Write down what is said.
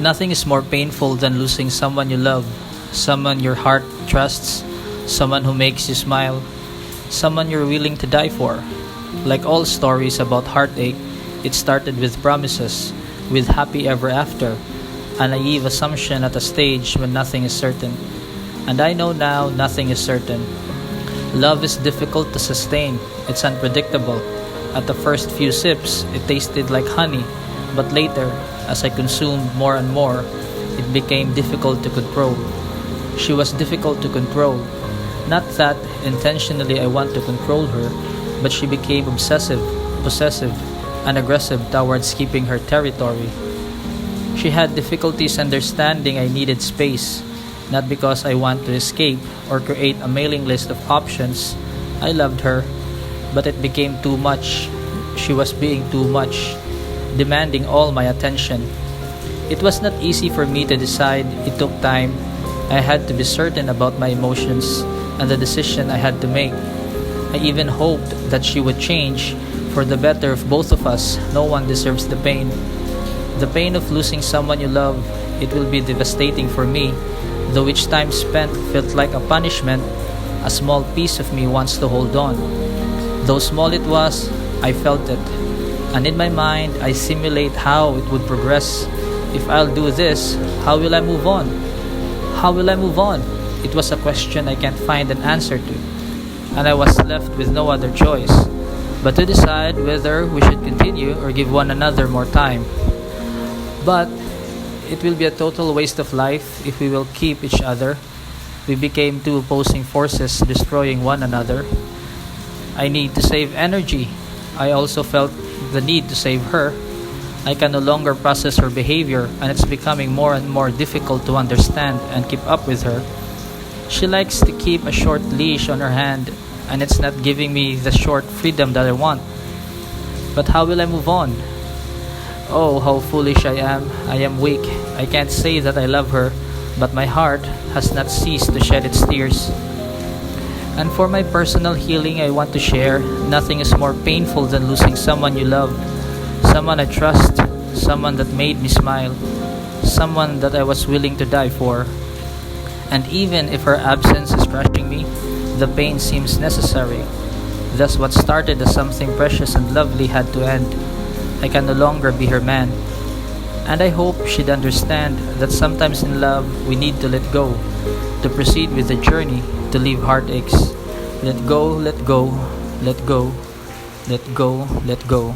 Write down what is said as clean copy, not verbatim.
Nothing is more painful than losing someone you love, someone your heart trusts, someone who makes you smile, someone you're willing to die for. Like all stories about heartache, it started with promises, with happy ever after, a naive assumption at a stage when nothing is certain. And I know now nothing is certain. Love is difficult to sustain, it's unpredictable. At the first few sips, it tasted like honey, but later, as I consumed more and more, it became difficult to control. She was difficult to control. Not that intentionally I want to control her, but she became obsessive, possessive, and aggressive towards keeping her territory. She had difficulties understanding I needed space, not because I want to escape or create a mailing list of options. I loved her, but it became too much. She was being too much, demanding all my attention. It was not easy for me to decide. It took time. I had to be certain about my emotions and the decision I had to make. I even hoped that she would change for the better of both of us. No one deserves the pain. The pain of losing someone you love. It will be devastating for me, though each time spent felt like a punishment. A small piece of me wants to hold on. Though small it was, I felt it. And in my mind, I simulate how it would progress. If I'll do this, how will I move on? How will I move on? It was a question I can't find an answer to. And I was left with no other choice but to decide whether we should continue or give one another more time. But it will be a total waste of life if we will keep each other. We became two opposing forces destroying one another. I need to save energy. I also felt the need to save her. I can no longer process her behavior, and it's becoming more and more difficult to understand and keep up with her. She likes to keep a short leash on her hand, and it's not giving me the short freedom that I want. But how will I move on? Oh, how foolish I am. I am weak. I can't say that I love her, but my heart has not ceased to shed its tears. And for my personal healing, I want to share, nothing is more painful than losing someone you love, someone I trust, someone that made me smile, someone that I was willing to die for. And even if her absence is crushing me, the pain seems necessary. Thus, what started as something precious and lovely had to end. I can no longer be her man. And I hope she'd understand that sometimes in love, we need to let go, to proceed with the journey, to leave heartaches. Let go, let go, let go, let go, let go.